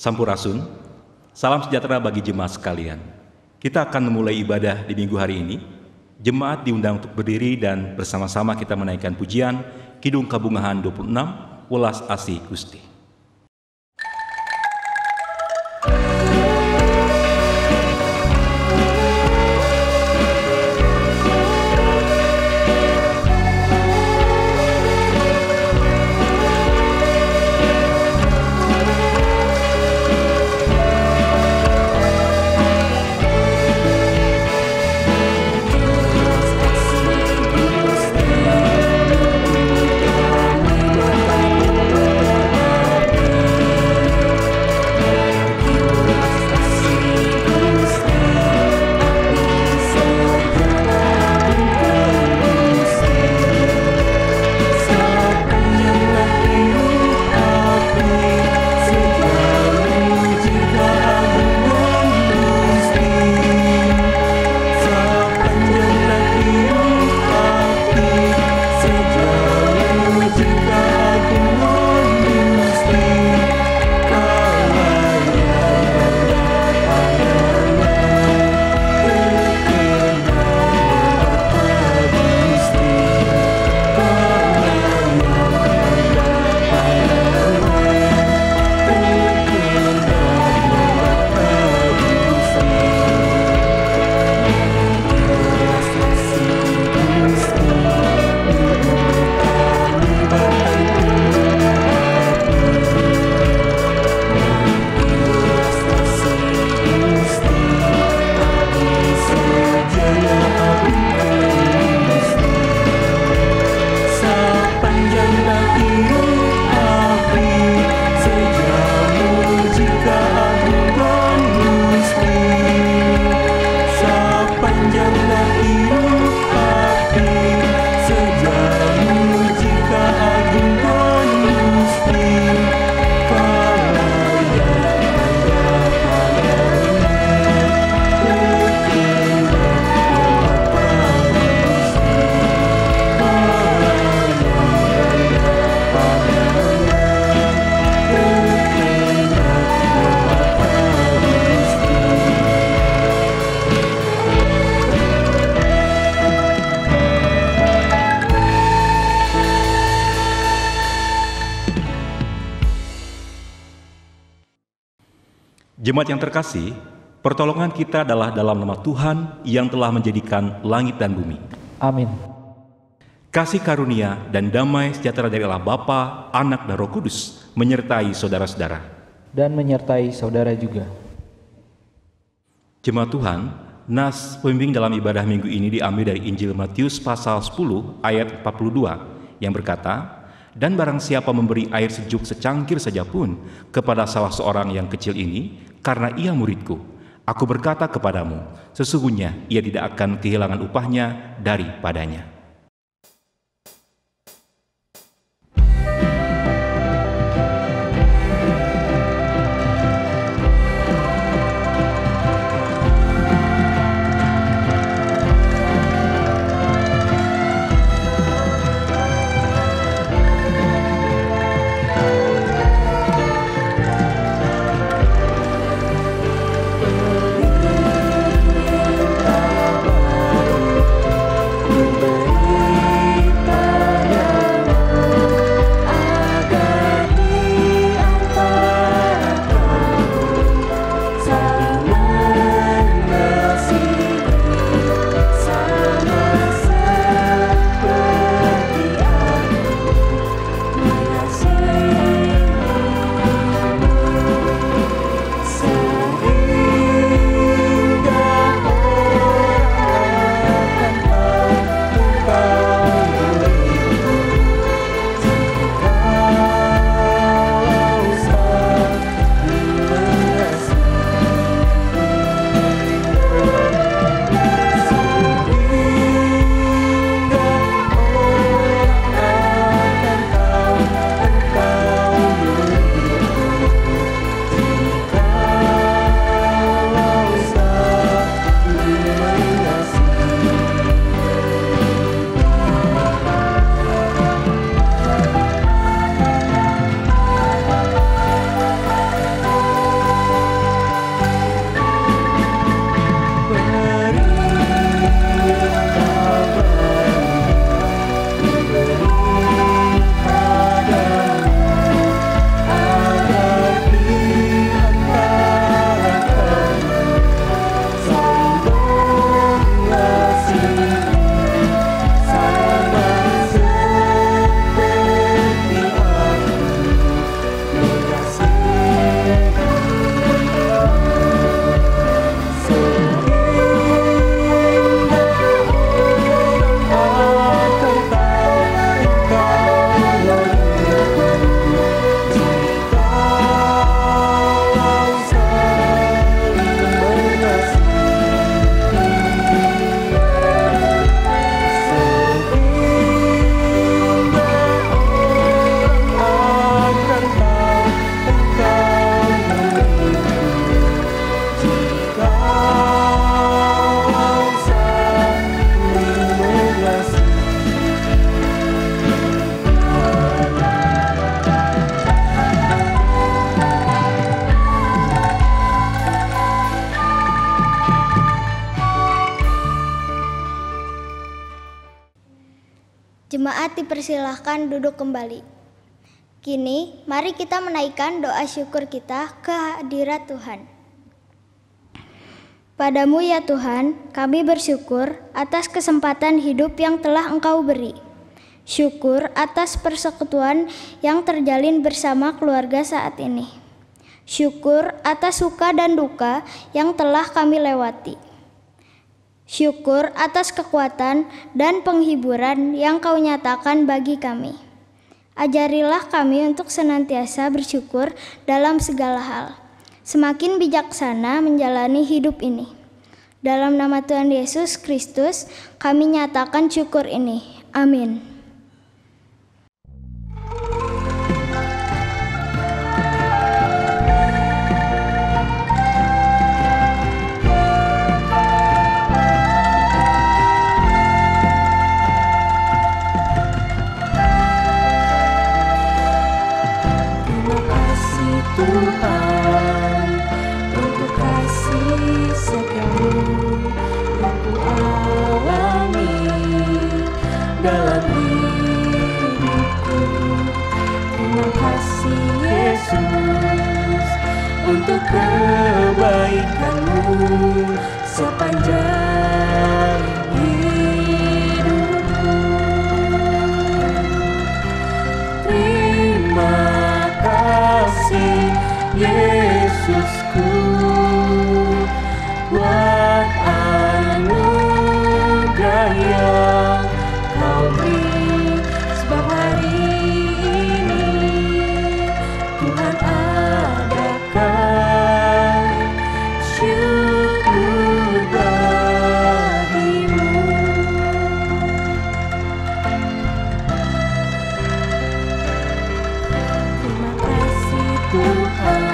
Sampurasun, salam sejahtera bagi jemaat sekalian. Kita akan memulai ibadah di minggu hari ini. Jemaat diundang untuk berdiri dan bersama-sama kita menaikkan pujian Kidung Kabungahan 26, Welas Asih Gusti. Jemaat yang terkasih, pertolongan kita adalah dalam nama Tuhan yang telah menjadikan langit dan bumi. Amin. Kasih karunia dan damai sejahtera dari Allah Bapa, Anak dan Roh Kudus menyertai saudara-saudara. Dan menyertai saudara juga. Jemaat Tuhan, nas pembimbing dalam ibadah minggu ini diambil dari Injil Matius pasal 10 ayat 42 yang berkata, "Dan barang siapa memberi air sejuk secangkir saja pun kepada salah seorang yang kecil ini, karena ia muridku, aku berkata kepadamu, sesungguhnya ia tidak akan kehilangan upahnya daripadanya." Baru Jemaat dipersilahkan duduk kembali. Kini, mari kita menaikkan doa syukur kita ke hadirat Tuhan. Padamu ya Tuhan, kami bersyukur atas kesempatan hidup yang telah Engkau beri. Syukur atas persekutuan yang terjalin bersama keluarga saat ini. Syukur atas suka dan duka yang telah kami lewati. Syukur atas kekuatan dan penghiburan yang Kau nyatakan bagi kami. Ajarilah kami untuk senantiasa bersyukur dalam segala hal, semakin bijaksana menjalani hidup ini. Dalam nama Tuhan Yesus Kristus, kami nyatakan syukur ini. Amin. Tuhan, untuk kasih setiamu yang ku alami dalam hidupku. Terima kasih Yesus untuk kebaikanmu sepanjang hidupku. Terima kasih Yesusku buat anugerah yang Kau beri, sebab hari ini Tuhan adakan syukur bagimu. Terima kasih Tuhan.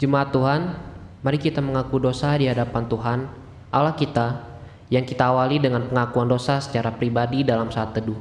Jemaat Tuhan, mari kita mengaku dosa di hadapan Tuhan, Allah kita, yang kita awali dengan pengakuan dosa secara pribadi dalam saat teduh.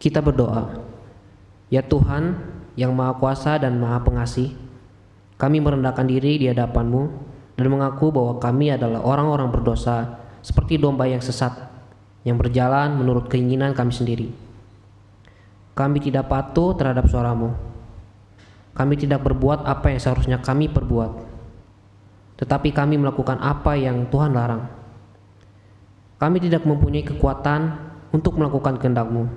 Kita berdoa. Ya Tuhan yang Maha Kuasa dan Maha Pengasih, kami merendahkan diri di hadapan-Mu dan mengaku bahwa kami adalah orang-orang berdosa seperti domba yang sesat, yang berjalan menurut keinginan kami sendiri. Kami tidak patuh terhadap suara-Mu. Kami tidak berbuat apa yang seharusnya kami perbuat, tetapi kami melakukan apa yang Tuhan larang. Kami tidak mempunyai kekuatan untuk melakukan kehendak-Mu,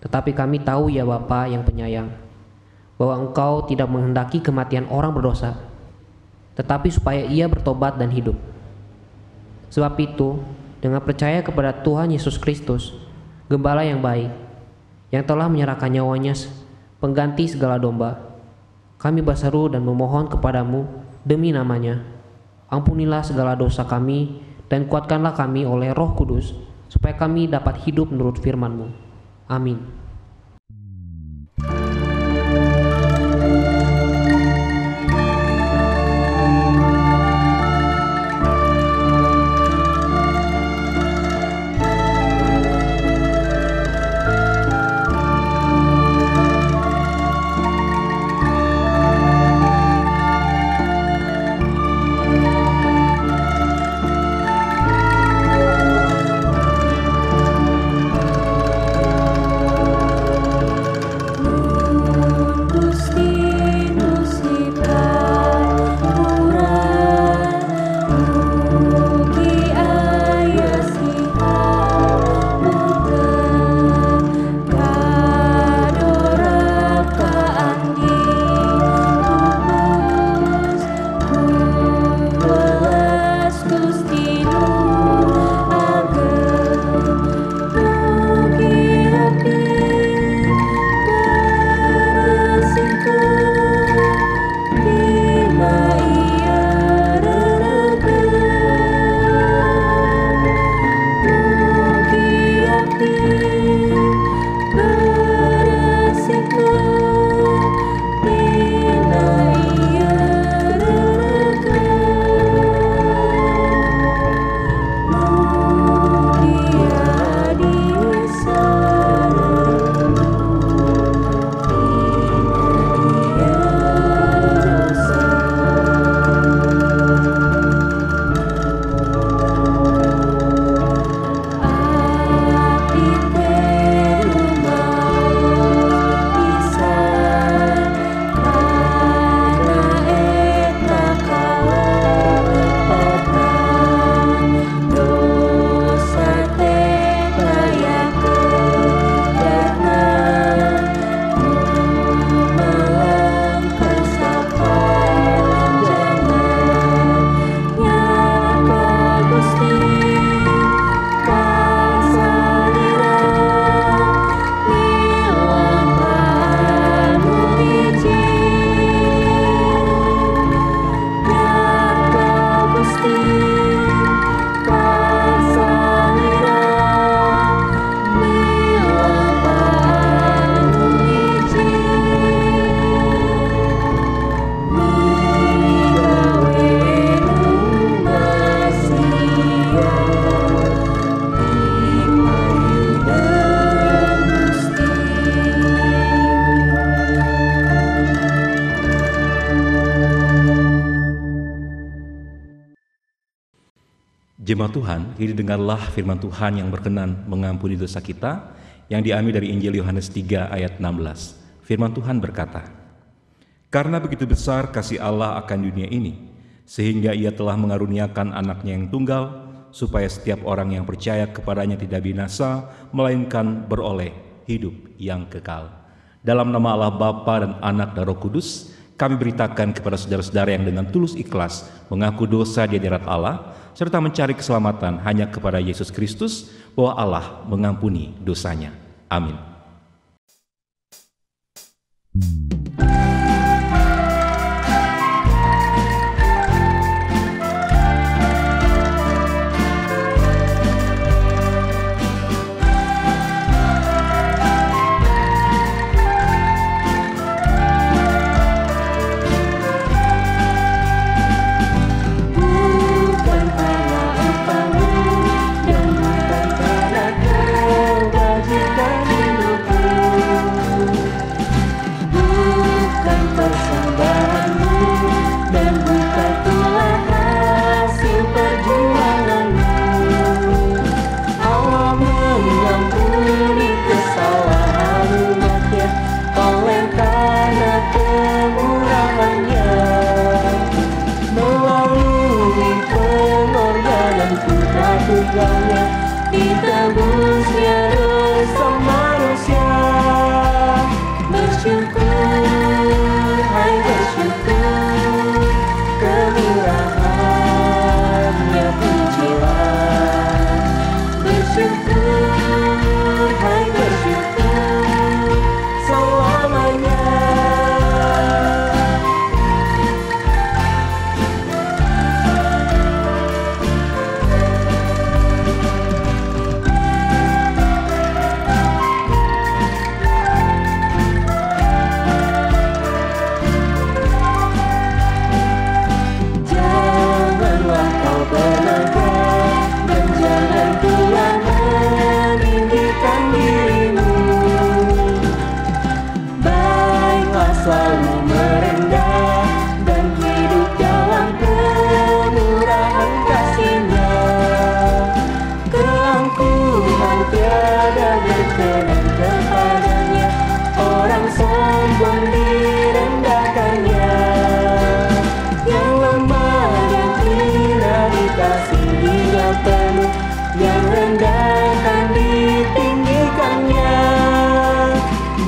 tetapi kami tahu ya Bapa yang penyayang, bahwa Engkau tidak menghendaki kematian orang berdosa, tetapi supaya ia bertobat dan hidup. Sebab itu, dengan percaya kepada Tuhan Yesus Kristus, Gembala yang baik, yang telah menyerahkan nyawanya pengganti segala domba, kami berseru dan memohon kepadamu demi namanya, ampunilah segala dosa kami dan kuatkanlah kami oleh Roh Kudus, supaya kami dapat hidup menurut firman-Mu. Amin. Jemaat Tuhan, kini dengarlah firman Tuhan yang berkenan mengampuni dosa kita yang diambil dari Injil Yohanes 3 ayat 16. Firman Tuhan berkata, "Karena begitu besar kasih Allah akan dunia ini, sehingga Ia telah mengaruniakan anaknya yang tunggal, supaya setiap orang yang percaya kepadanya tidak binasa, melainkan beroleh hidup yang kekal." Dalam nama Allah Bapa dan Anak dan Roh Kudus, kami beritakan kepada saudara-saudara yang dengan tulus ikhlas mengaku dosa di hadirat Allah, serta mencari keselamatan hanya kepada Yesus Kristus, bahwa Allah mengampuni dosanya. Amin. Bukan karena upamu dan bukan karena kebajikan hidupmu. anugerahnya ditebusnya dosa manusia. Bersyukur, hai bersyukur, kemurahan-Nya pujilah. Bersyukur, hai bersyukur, selamanya. Janganlah kau berlegah dan jangan pula meninggikan dirimu. Baiklah selalu merendah dan hidup dalam kemurahan kasih-Nya. Keangkuhan tiada berkenan kepadanya, orang sombong direndahkannya. Yang lemah dan hina dikasihinya penuh, yang rendah akan ditinggikannya.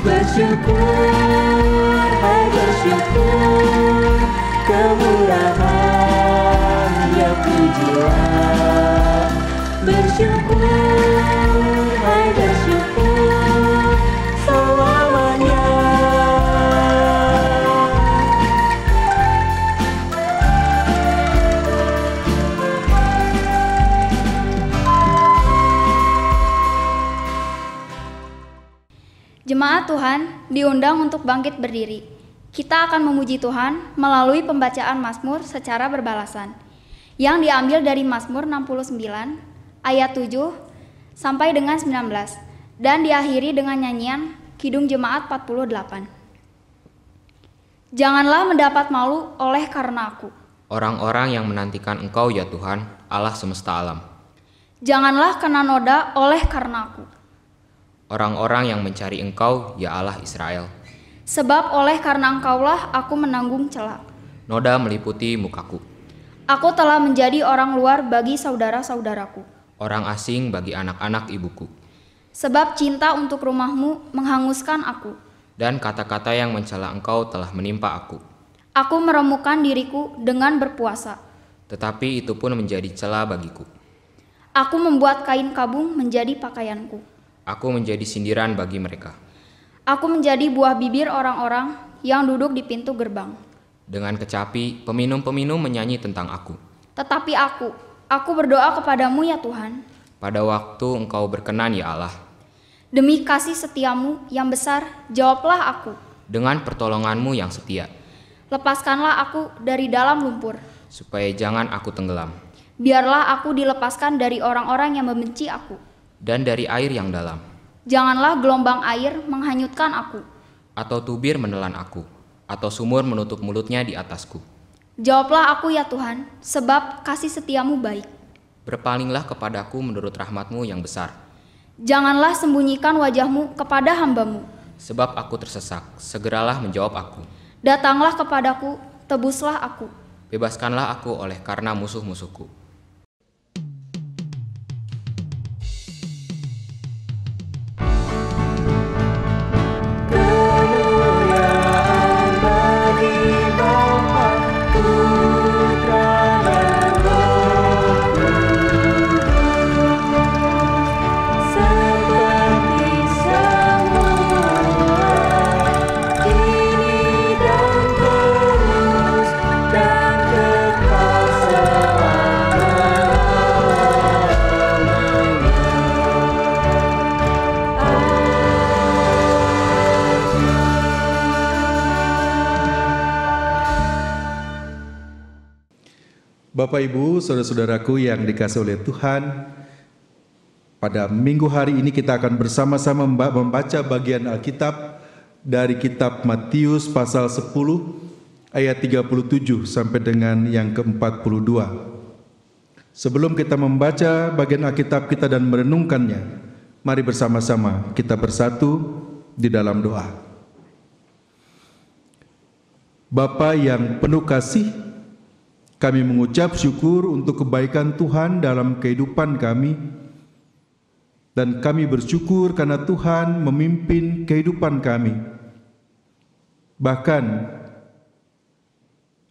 Bersyukur, hai bersyukur, kemurahan-Nya pujilah. Bersyukur, hai bersyukur, selamanya. Jemaat Tuhan diundang untuk bangkit berdiri. Kita akan memuji Tuhan melalui pembacaan Mazmur secara berbalasan yang diambil dari Mazmur 69 ayat 7 sampai dengan 19 dan diakhiri dengan nyanyian Kidung Jemaat 48. Janganlah mendapat malu oleh karena aku. Orang-orang yang menantikan Engkau ya Tuhan, Allah semesta alam. Janganlah kena noda oleh karena aku. Orang-orang yang mencari Engkau ya Allah Israel. Sebab oleh karena Engkaulah aku menanggung celak. Noda meliputi mukaku. Aku telah menjadi orang luar bagi saudara-saudaraku. Orang asing bagi anak-anak ibuku. Sebab cinta untuk rumah-Mu menghanguskan aku. Dan kata-kata yang mencela Engkau telah menimpa aku. Aku meremukkan diriku dengan berpuasa. Tetapi itu pun menjadi cela bagiku. Aku membuat kain kabung menjadi pakaianku. Aku menjadi sindiran bagi mereka. Aku menjadi buah bibir orang-orang yang duduk di pintu gerbang. Dengan kecapi, peminum-peminum menyanyi tentang aku. Tetapi aku berdoa kepadamu ya Tuhan. Pada waktu Engkau berkenan ya Allah. Demi kasih setiamu yang besar, jawablah aku. Dengan pertolongan-Mu yang setia. Lepaskanlah aku dari dalam lumpur. Supaya jangan aku tenggelam. Biarlah aku dilepaskan dari orang-orang yang membenci aku. Dan dari air yang dalam. Janganlah gelombang air menghanyutkan aku. Atau tubir menelan aku. Atau sumur menutup mulutnya di atasku. Jawablah aku ya Tuhan, sebab kasih setiamu baik. Berpalinglah kepadaku menurut rahmat-Mu yang besar. Janganlah sembunyikan wajah-Mu kepada hamba-Mu. Sebab aku tersesak, segeralah menjawab aku. Datanglah kepadaku, tebuslah aku. Bebaskanlah aku oleh karena musuh-musuhku. Kemuliaan bagi Bapa, Putra dan Roh Kudus, seperti semula, kini dan terus, dan kekal Bapak Ibu, saudara-saudaraku yang dikasihi oleh Tuhan, pada minggu hari ini kita akan bersama-sama membaca bagian Alkitab dari kitab Matius pasal 10 ayat 37 sampai dengan yang ke-42. Sebelum kita membaca bagian Alkitab kita dan merenungkannya, mari bersama-sama kita bersatu di dalam doa. Bapa yang penuh kasih, Kami mengucap syukur untuk kebaikan Tuhan dalam kehidupan kami, dan kami bersyukur karena Tuhan memimpin kehidupan kami. Bahkan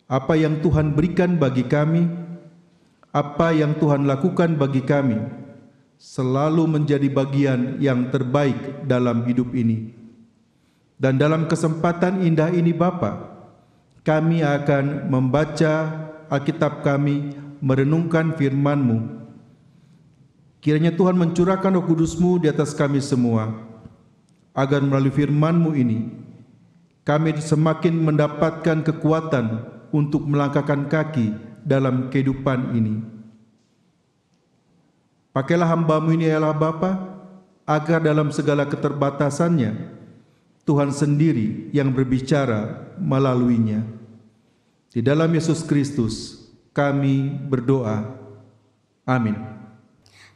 apa yang Tuhan berikan bagi kami, apa yang Tuhan lakukan bagi kami, selalu menjadi bagian yang terbaik dalam hidup ini. Dan dalam kesempatan indah ini Bapa, kami akan membaca Alkitab kami, merenungkan firman-Mu. Kiranya Tuhan mencurahkan Roh Kudus-Mu di atas kami semua, agar melalui firman-Mu ini, kami semakin mendapatkan kekuatan untuk melangkahkan kaki dalam kehidupan ini. Pakailah hamba-Mu ini ya Bapa, agar dalam segala keterbatasannya, Tuhan sendiri yang berbicara melaluinya. Di dalam Yesus Kristus kami berdoa. Amin.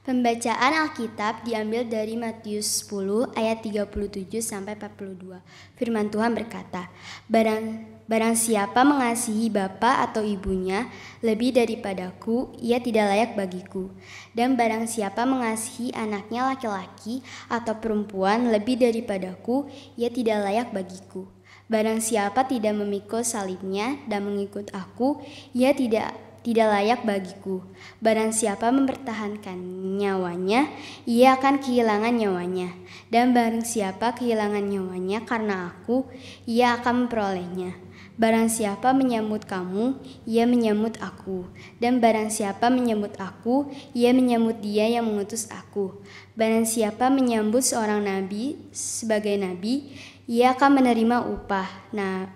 Pembacaan Alkitab diambil dari Matius 10 ayat 37 sampai 42. Firman Tuhan berkata, Barang siapa mengasihi bapa atau ibunya lebih daripadaku, ia tidak layak bagiku. Dan barang siapa mengasihi anaknya laki-laki atau perempuan lebih daripadaku, ia tidak layak bagiku. Barang siapa tidak memikul salibnya dan mengikut aku, ia tidak layak bagiku. Barang siapa mempertahankan nyawanya, ia akan kehilangan nyawanya. Dan barang siapa kehilangan nyawanya karena aku, ia akan memperolehnya. Barang siapa menyambut kamu, ia menyambut aku. Dan barang siapa menyambut aku, ia menyambut dia yang mengutus aku. Barang siapa menyambut seorang nabi sebagai nabi, ia akan menerima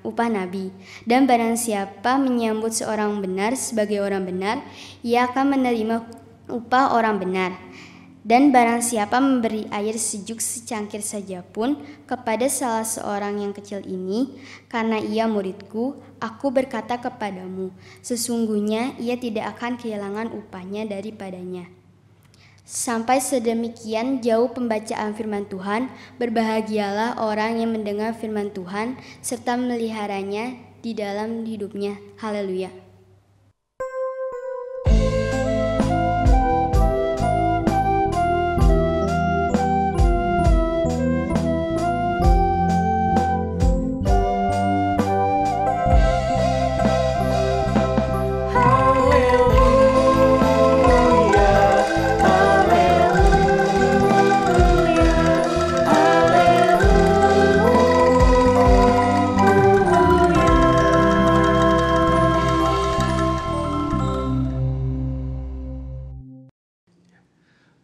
upah nabi. Dan barang siapa menyambut seorang benar sebagai orang benar, ia akan menerima upah orang benar. Dan barang siapa memberi air sejuk secangkir saja pun kepada salah seorang yang kecil ini, karena ia muridku, aku berkata kepadamu, sesungguhnya ia tidak akan kehilangan upahnya daripadanya. Sampai sedemikian jauh pembacaan firman Tuhan. Berbahagialah orang yang mendengar firman Tuhan serta meliharanya di dalam hidupnya. Haleluya.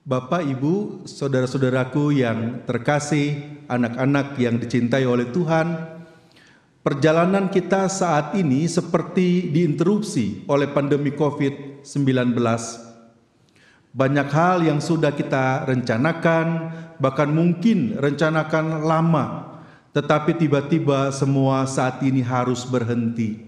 Bapak, Ibu, saudara-saudaraku yang terkasih, anak-anak yang dicintai oleh Tuhan, perjalanan kita saat ini seperti diinterupsi oleh pandemi COVID-19. Banyak hal yang sudah kita rencanakan, bahkan mungkin rencanakan lama, tetapi tiba-tiba semua saat ini harus berhenti.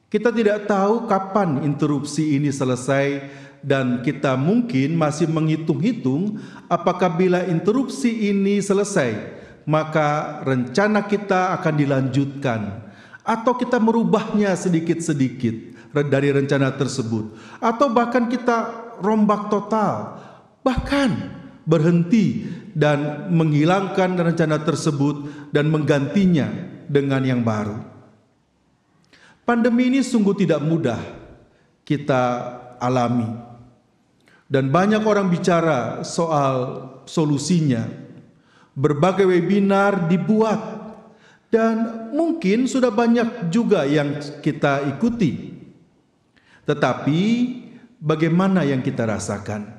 Kita tidak tahu kapan interupsi ini selesai, dan kita mungkin masih menghitung-hitung apakah bila interupsi ini selesai, maka rencana kita akan dilanjutkan, atau kita merubahnya sedikit-sedikit dari rencana tersebut, atau bahkan kita rombak total, bahkan berhenti dan menghilangkan rencana tersebut dan menggantinya dengan yang baru. Pandemi ini sungguh tidak mudah kita alami. Dan banyak orang bicara soal solusinya. Berbagai webinar dibuat. Dan mungkin sudah banyak juga yang kita ikuti. Tetapi bagaimana yang kita rasakan?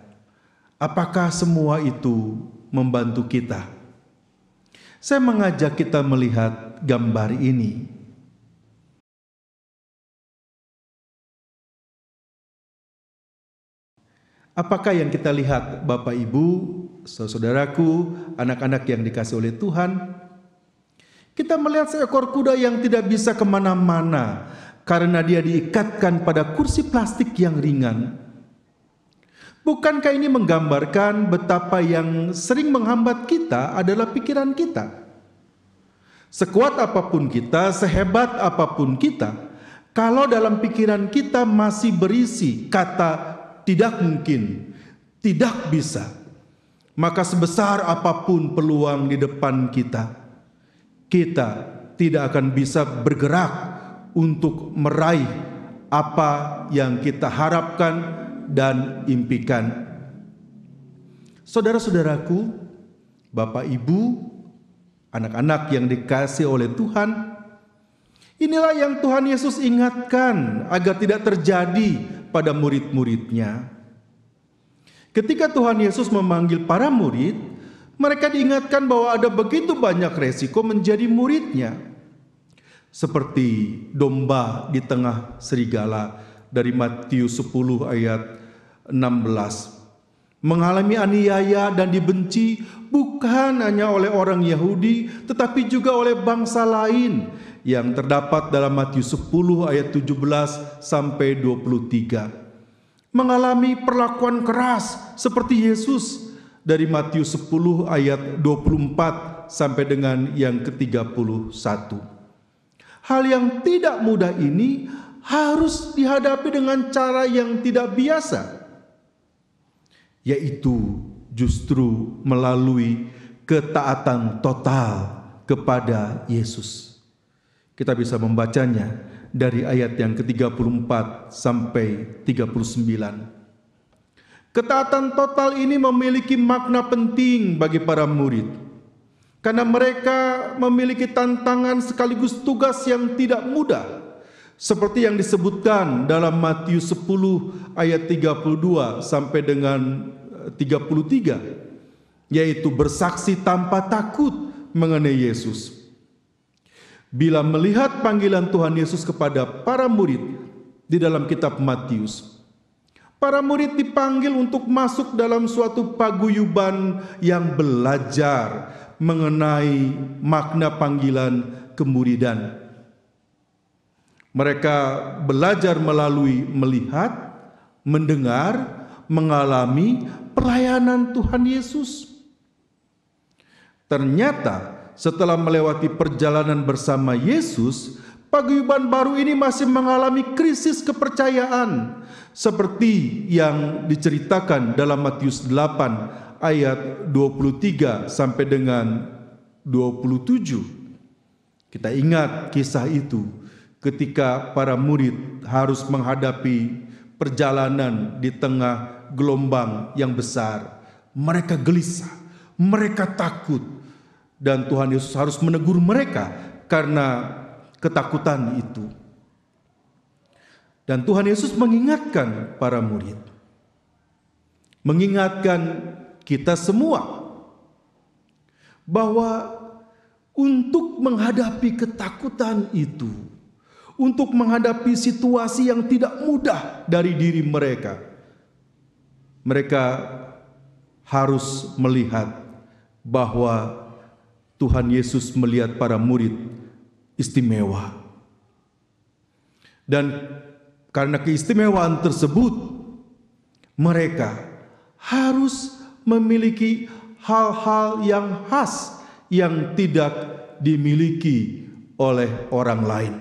Apakah semua itu membantu kita? Saya mengajak kita melihat gambar ini. Apakah yang kita lihat, Bapak, Ibu, saudaraku, anak-anak yang dikasihi oleh Tuhan? Kita melihat seekor kuda yang tidak bisa kemana-mana karena dia diikatkan pada kursi plastik yang ringan. Bukankah ini menggambarkan betapa yang sering menghambat kita adalah pikiran kita? Sekuat apapun kita, sehebat apapun kita, Kalau dalam pikiran kita masih berisi kata tidak mungkin, tidak bisa, maka sebesar apapun peluang di depan kita, kita tidak akan bisa bergerak untuk meraih apa yang kita harapkan dan impikan. Saudara-saudaraku, Bapak Ibu, anak-anak yang dikasihi oleh Tuhan, inilah yang Tuhan Yesus ingatkan agar tidak terjadi pada murid-muridnya. Ketika Tuhan Yesus memanggil para murid, mereka diingatkan bahwa ada begitu banyak resiko menjadi muridnya. Seperti domba di tengah serigala dari Matius 10 ayat 16. Mengalami aniaya dan dibenci bukan hanya oleh orang Yahudi, tetapi juga oleh bangsa lain yang terdapat dalam Matius 10 ayat 17 sampai 23. Mengalami perlakuan keras seperti Yesus dari Matius 10 ayat 24 sampai dengan yang ke-31. Hal yang tidak mudah ini harus dihadapi dengan cara yang tidak biasa, yaitu justru melalui ketaatan total kepada Yesus. Kita bisa membacanya dari ayat yang ke-34 sampai 39. Ketaatan total ini memiliki makna penting bagi para murid, karena mereka memiliki tantangan sekaligus tugas yang tidak mudah, seperti yang disebutkan dalam Matius 10 ayat 32 sampai dengan 33, yaitu bersaksi tanpa takut mengenai Yesus. Bila melihat panggilan Tuhan Yesus kepada para murid di dalam kitab Matius, para murid dipanggil untuk masuk dalam suatu paguyuban yang belajar mengenai makna panggilan kemuridan. Mereka belajar melalui melihat, mendengar, mengalami pelayanan Tuhan Yesus. Ternyata setelah melewati perjalanan bersama Yesus, paguyuban baru ini masih mengalami krisis kepercayaan, seperti yang diceritakan dalam Matius 8 ayat 23 sampai dengan 27. Kita ingat kisah itu ketika para murid harus menghadapi perjalanan di tengah gelombang yang besar. Mereka gelisah, mereka takut, dan Tuhan Yesus harus menegur mereka karena ketakutan itu. Dan Tuhan Yesus mengingatkan para murid, mengingatkan kita semua bahwa untuk menghadapi ketakutan itu, untuk menghadapi situasi yang tidak mudah dari diri mereka, mereka harus melihat bahwa Tuhan Yesus melihat para murid istimewa. Dan karena keistimewaan tersebut, mereka harus memiliki hal-hal yang khas yang tidak dimiliki oleh orang lain.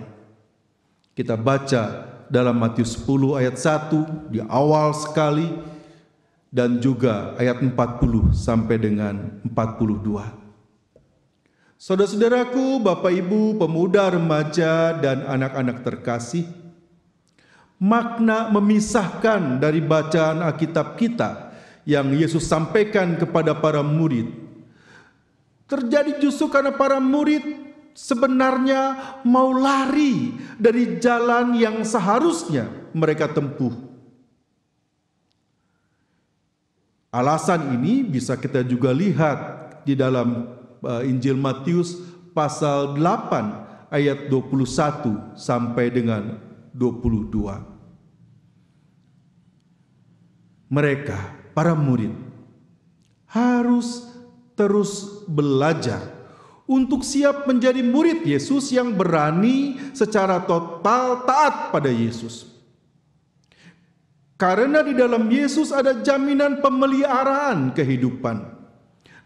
Kita baca dalam Matius 10 ayat 1 di awal sekali, dan juga ayat 40 sampai dengan 42. Saudara-saudaraku, Bapak Ibu, pemuda, remaja, dan anak-anak terkasih, makna memisahkan dari bacaan Alkitab kita yang Yesus sampaikan kepada para murid terjadi justru karena para murid sebenarnya mau lari dari jalan yang seharusnya mereka tempuh. Alasan ini bisa kita juga lihat di dalam Injil Matius pasal 8 ayat 21 sampai dengan 22. Mereka, para murid, harus terus belajar untuk siap menjadi murid Yesus yang berani secara total taat pada Yesus. Karena di dalam Yesus ada jaminan pemeliharaan kehidupan.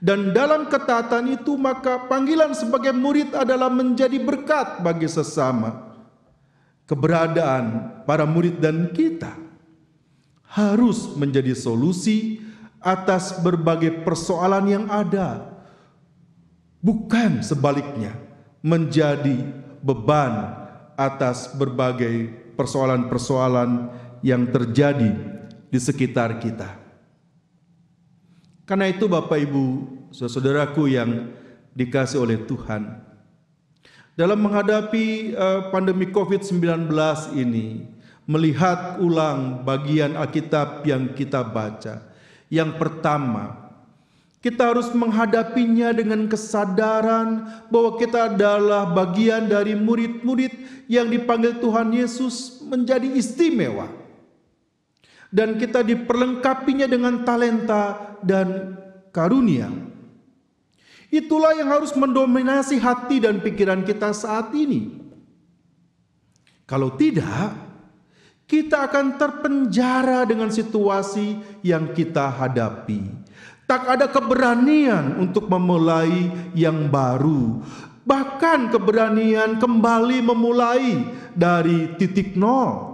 Dan dalam ketaatan itu maka panggilan sebagai murid adalah menjadi berkat bagi sesama. keberadaan para murid dan kita harus menjadi solusi atas berbagai persoalan yang ada, bukan sebaliknya menjadi beban atas berbagai persoalan-persoalan yang terjadi di sekitar kita. Karena itu Bapak Ibu, saudaraku yang dikasihi oleh Tuhan, dalam menghadapi pandemi COVID-19 ini, melihat ulang bagian Alkitab yang kita baca, yang pertama, kita harus menghadapinya dengan kesadaran bahwa kita adalah bagian dari murid-murid yang dipanggil Tuhan Yesus menjadi istimewa. Dan kita diperlengkapinya dengan talenta dan karunia. Itulah yang harus mendominasi hati dan pikiran kita saat ini. Kalau tidak, kita akan terpenjara dengan situasi yang kita hadapi. Tak ada keberanian untuk memulai yang baru, bahkan keberanian kembali memulai dari titik nol.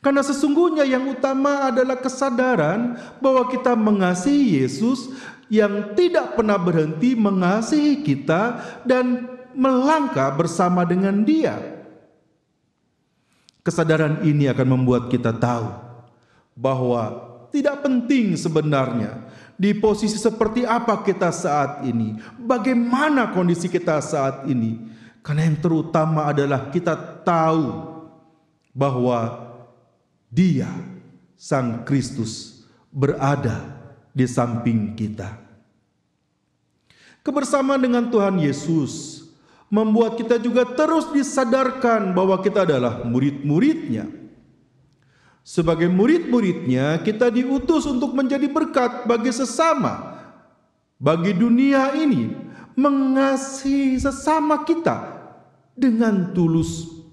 Karena sesungguhnya yang utama adalah kesadaran bahwa kita mengasihi Yesus yang tidak pernah berhenti mengasihi kita dan melangkah bersama dengan Dia. Kesadaran ini akan membuat kita tahu bahwa tidak penting sebenarnya di posisi seperti apa kita saat ini, bagaimana kondisi kita saat ini. Karena yang terutama adalah kita tahu bahwa Dia, Sang Kristus, berada di samping kita. Kebersamaan dengan Tuhan Yesus membuat kita juga terus disadarkan bahwa kita adalah murid-muridnya. Sebagai murid-muridnya, kita diutus untuk menjadi berkat bagi sesama, bagi dunia ini, mengasihi sesama kita dengan tulus.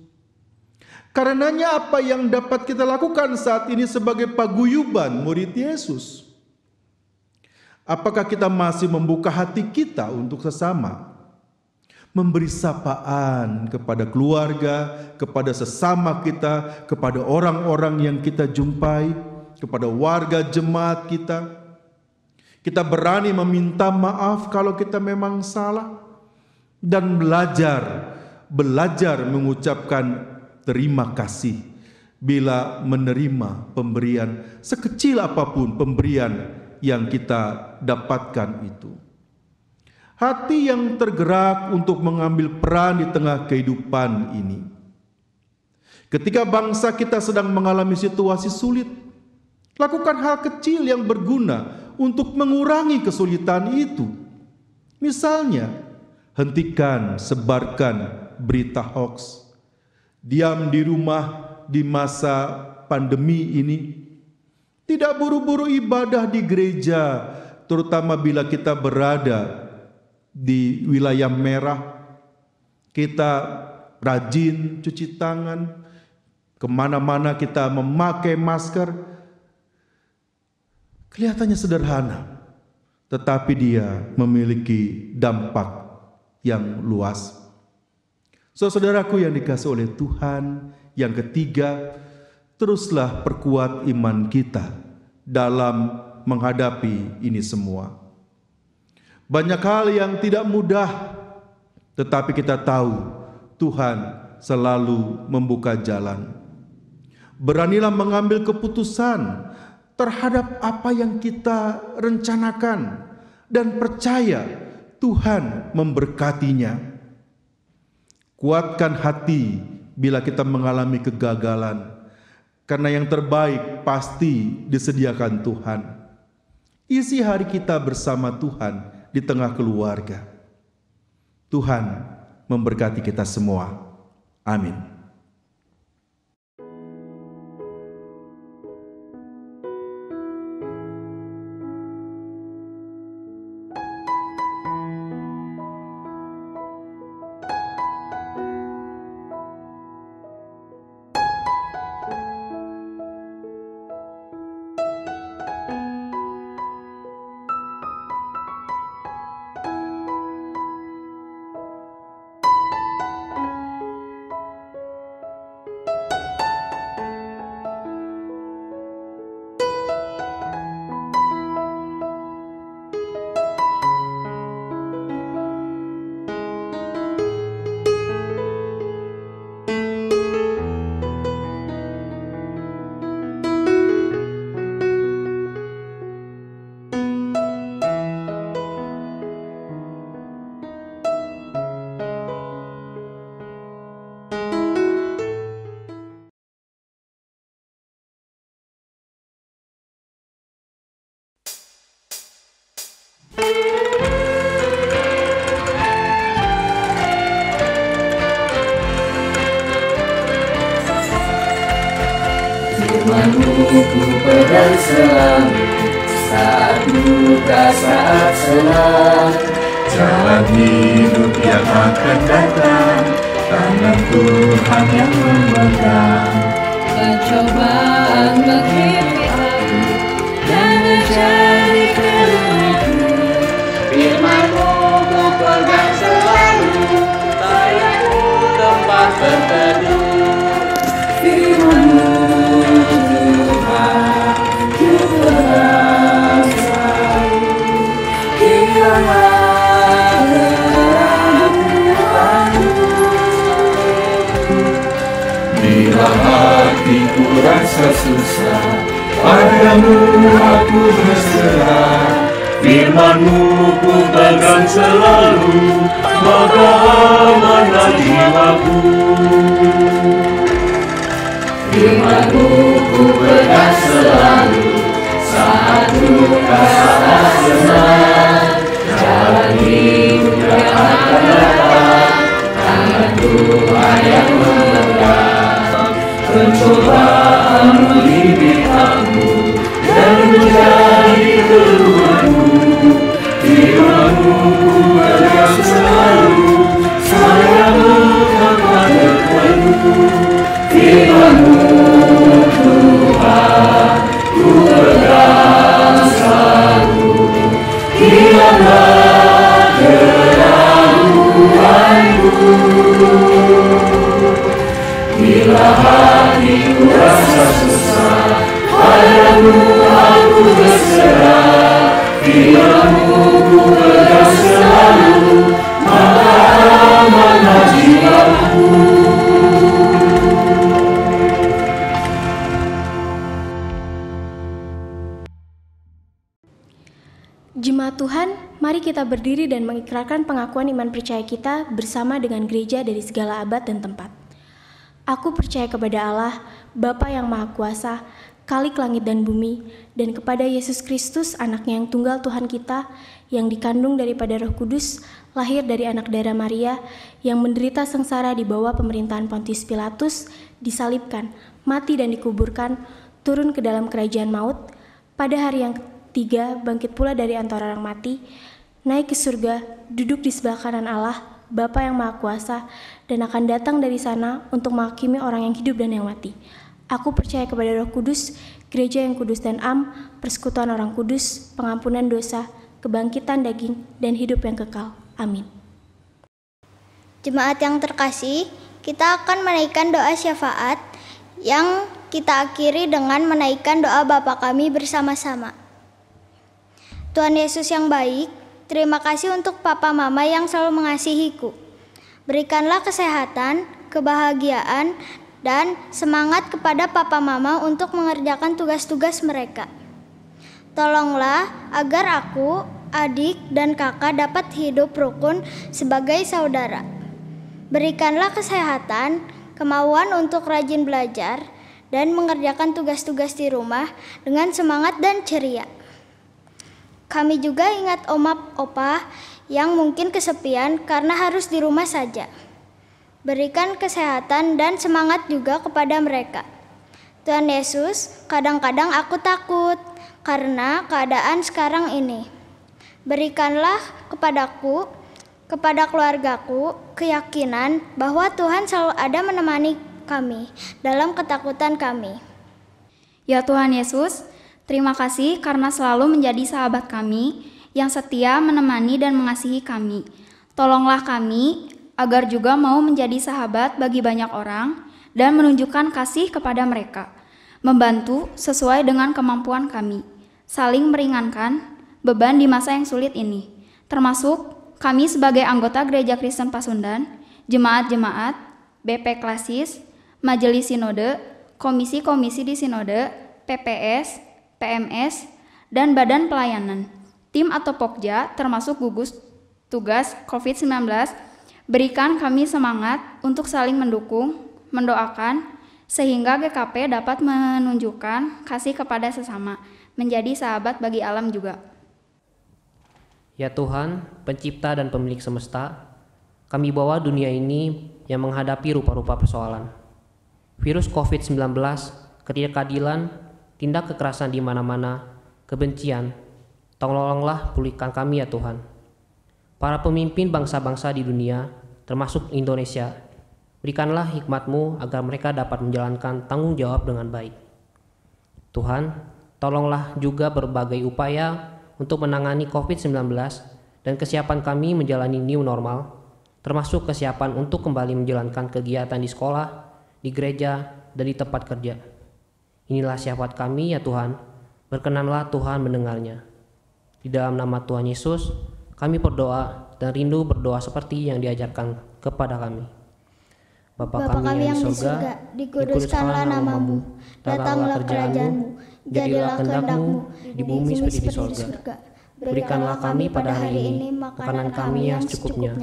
Karenanya apa yang dapat kita lakukan saat ini sebagai paguyuban murid Yesus? Apakah kita masih membuka hati kita untuk sesama? Memberi sapaan kepada keluarga, kepada sesama kita, kepada orang-orang yang kita jumpai, kepada warga jemaat kita. Kita berani meminta maaf kalau kita memang salah dan belajar mengucapkan terima kasih bila menerima pemberian sekecil apapun pemberian yang kita dapatkan itu. Hati yang tergerak untuk mengambil peran di tengah kehidupan ini. Ketika bangsa kita sedang mengalami situasi sulit, lakukan hal kecil yang berguna untuk mengurangi kesulitan itu. Misalnya, hentikan sebarkan berita hoaks. Diam di rumah di masa pandemi ini. Tidak buru-buru ibadah di gereja, terutama bila kita berada di wilayah merah. Kita rajin cuci tangan, kemana-mana kita memakai masker. Kelihatannya sederhana, tetapi dia memiliki dampak yang luas. Saudaraku yang dikasihi oleh Tuhan, yang ketiga, teruslah perkuat iman kita dalam menghadapi ini semua. Banyak hal yang tidak mudah, tetapi kita tahu Tuhan selalu membuka jalan. Beranilah mengambil keputusan terhadap apa yang kita rencanakan dan percaya Tuhan memberkatinya. Kuatkan hati bila kita mengalami kegagalan, karena yang terbaik pasti disediakan Tuhan. Isi hari kita bersama Tuhan di tengah keluarga. Tuhan memberkati kita semua. Amin. ku pegang selalu, saat duka, saat senang. Jalan hidup yang akan datang, tangan Tuhan yang memegang. Pencobaan menghimpit aku dan mencari keluarku. Firman-Mu ku pegang selalu, sayangku tempat berteduh. Firman-Mu Tuhan ku pegang selalu, hingga bila hatiku rasa susah, padamu aku berserah. Firman-Mu ku pegang selalu, maka amanlah jiwaku. Firman-Mu ku pegang selalu, saat duka, saat senang. Jalan hidup yang akan datang, tangan Tuhan yang memegang. Pencobaan menghimpit aku dan menjadi keluarku. Firman-Mu ku pegang selalu, sayangmu tempat berteduh. Firman-Mu Tuhan ku pegang selalu, hilanglah keraguanku. Bila hatiku rasa susah, padamu aku berserah. Firman-Mu ku pegang selalu, maka amanlah jiwaku. Jemaat Tuhan, mari kita berdiri dan mengikrarkan pengakuan iman percaya kita bersama dengan gereja dari segala abad dan tempat. Aku percaya kepada Allah, Bapa yang Maha Kuasa, Khalik langit dan bumi, dan kepada Yesus Kristus, anaknya yang tunggal Tuhan kita, yang dikandung daripada Roh Kudus, lahir dari anak darah Maria, yang menderita sengsara di bawah pemerintahan Pontius Pilatus, disalibkan, mati dan dikuburkan, turun ke dalam kerajaan maut, pada hari yang ketiga bangkit pula dari antara orang mati, naik ke surga, duduk di sebelah kanan Allah, Bapa yang Maha Kuasa, dan akan datang dari sana untuk menghakimi orang yang hidup dan yang mati. Aku percaya kepada Roh Kudus, gereja yang kudus dan am, persekutuan orang kudus, pengampunan dosa, kebangkitan daging, dan hidup yang kekal. Amin. Jemaat yang terkasih, kita akan menaikkan doa syafaat yang kita akhiri dengan menaikkan doa Bapa kami bersama-sama. Tuhan Yesus yang baik, terima kasih untuk Papa Mama yang selalu mengasihiku. Berikanlah kesehatan, kebahagiaan, dan semangat kepada Papa Mama untuk mengerjakan tugas-tugas mereka. Tolonglah agar aku, adik, dan kakak dapat hidup rukun sebagai saudara. Berikanlah kesehatan, kemauan untuk rajin belajar, dan mengerjakan tugas-tugas di rumah dengan semangat dan ceria. Kami juga ingat oma opa yang mungkin kesepian karena harus di rumah saja. Berikan kesehatan dan semangat juga kepada mereka. Tuhan Yesus, kadang-kadang aku takut karena keadaan sekarang ini. Berikanlah kepadaku, kepada keluargaku, keyakinan bahwa Tuhan selalu ada menemani kami dalam ketakutan kami. Ya Tuhan Yesus, terima kasih karena selalu menjadi sahabat kami yang setia menemani dan mengasihi kami. Tolonglah kami agar juga mau menjadi sahabat bagi banyak orang dan menunjukkan kasih kepada mereka, membantu sesuai dengan kemampuan kami, saling meringankan beban di masa yang sulit ini, termasuk kami sebagai anggota Gereja Kristen Pasundan, jemaat-jemaat, BP Klasis, Majelis Sinode, komisi-komisi di Sinode, PPS, PMS, dan Badan Pelayanan, tim atau Pokja termasuk gugus tugas COVID-19, berikan kami semangat untuk saling mendukung, mendoakan, sehingga GKP dapat menunjukkan kasih kepada sesama, menjadi sahabat bagi alam juga. Ya Tuhan, pencipta dan pemilik semesta, kami bawa dunia ini yang menghadapi rupa-rupa persoalan. Virus COVID-19, ketidakadilan, tindak kekerasan di mana-mana, kebencian. Tolonglah pulihkan kami ya Tuhan. Para pemimpin bangsa-bangsa di dunia, termasuk Indonesia, berikanlah hikmat-Mu agar mereka dapat menjalankan tanggung jawab dengan baik. Tuhan, tolonglah juga berbagai upaya untuk menangani COVID-19 dan kesiapan kami menjalani new normal, termasuk kesiapan untuk kembali menjalankan kegiatan di sekolah, di gereja, dan di tempat kerja. Inilah syafaat kami ya Tuhan, berkenanlah Tuhan mendengarnya. Di dalam nama Tuhan Yesus, kami berdoa dan rindu berdoa seperti yang diajarkan kepada kami. Bapa kami yang di surga, dikuduskanlah namamu, datanglah kerajaan-Mu, jadilah kehendak-Mu di bumi seperti di surga. Berikanlah kami pada hari ini makanan kami yang secukupnya,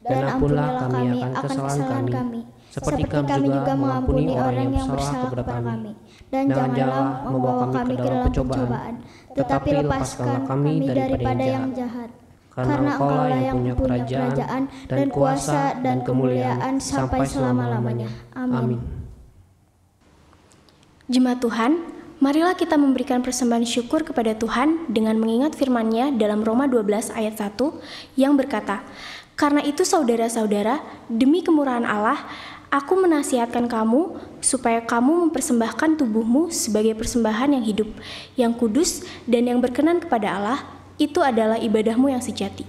dan ampunlah kami akan kesalahan kami, seperti kami juga mengampuni orang yang bersalah kepada kami. Dan janganlah membawa kami ke dalam pencobaan, tetapi lepaskanlah kami daripada yang jahat. Karena Engkaulah yang punya kerajaan dan kuasa dan kemuliaan sampai selama-lamanya. Amin. Jemaat Tuhan, marilah kita memberikan persembahan syukur kepada Tuhan dengan mengingat firman-Nya dalam Roma 12 ayat 1 yang berkata, "Karena itu saudara-saudara, demi kemurahan Allah, aku menasihatkan kamu supaya kamu mempersembahkan tubuhmu sebagai persembahan yang hidup, yang kudus, dan yang berkenan kepada Allah. Itu adalah ibadahmu yang sejati."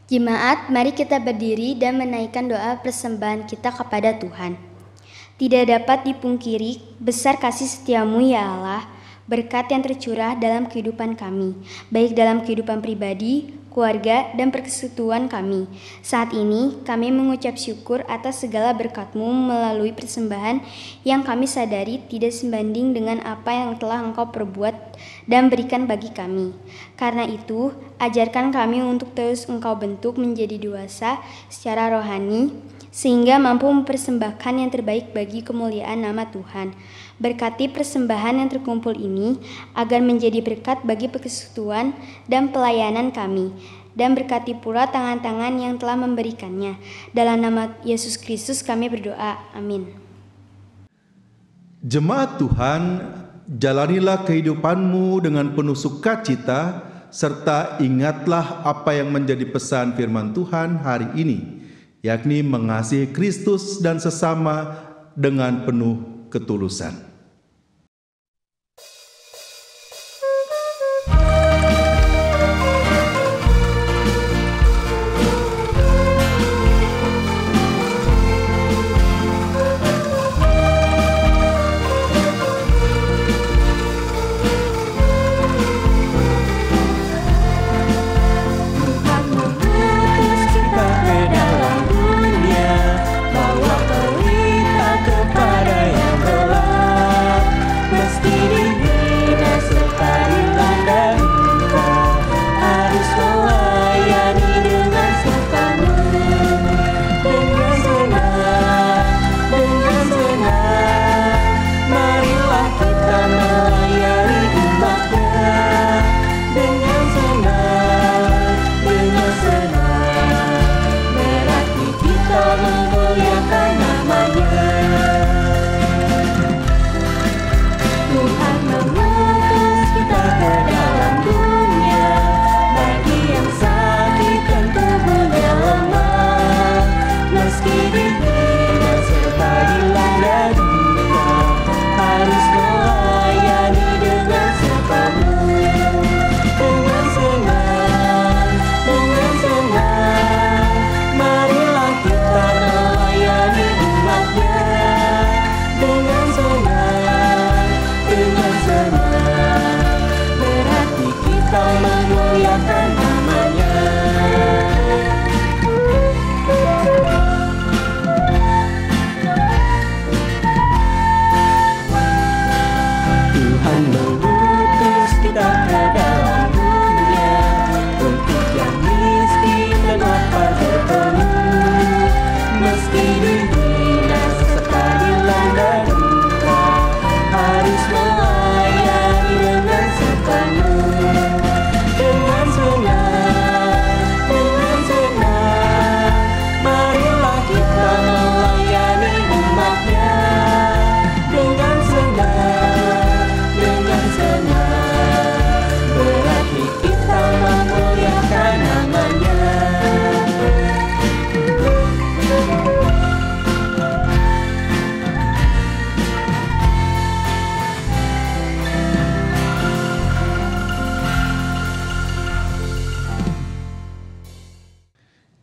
Jemaat, mari kita berdiri dan menaikkan doa persembahan kita kepada Tuhan. Tidak dapat dipungkiri besar kasih setiamu ya Allah, berkat yang tercurah dalam kehidupan kami, baik dalam kehidupan pribadi, keluarga, dan persekutuan kami. Saat ini kami mengucap syukur atas segala berkat-Mu melalui persembahan yang kami sadari tidak sebanding dengan apa yang telah Engkau perbuat dan berikan bagi kami. Karena itu, ajarkan kami untuk terus Engkau bentuk menjadi dewasa secara rohani, sehingga mampu mempersembahkan yang terbaik bagi kemuliaan nama Tuhan. Berkati persembahan yang terkumpul ini agar menjadi berkat bagi persekutuan dan pelayanan kami, dan berkati pula tangan-tangan yang telah memberikannya. Dalam nama Yesus Kristus kami berdoa. Amin. Jemaat Tuhan, jalanilah kehidupanmu dengan penuh sukacita serta ingatlah apa yang menjadi pesan firman Tuhan hari ini, yakni mengasihi Kristus dan sesama dengan penuh ketulusan.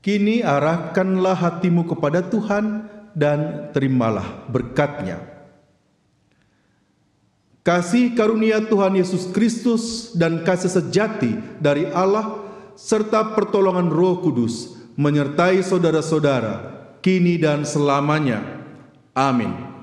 Kini arahkanlah hatimu kepada Tuhan dan terimalah berkat-Nya. Kasih karunia Tuhan Yesus Kristus dan kasih sejati dari Allah serta pertolongan Roh Kudus menyertai saudara-saudara kini dan selamanya. Amin.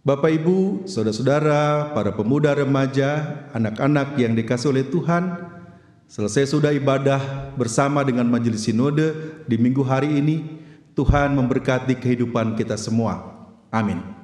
Bapak, Ibu, saudara-saudara, para pemuda remaja, anak-anak yang dikasihi oleh Tuhan, selesai sudah ibadah bersama dengan Majelis Sinode di minggu hari ini. Tuhan memberkati kehidupan kita semua. Amin.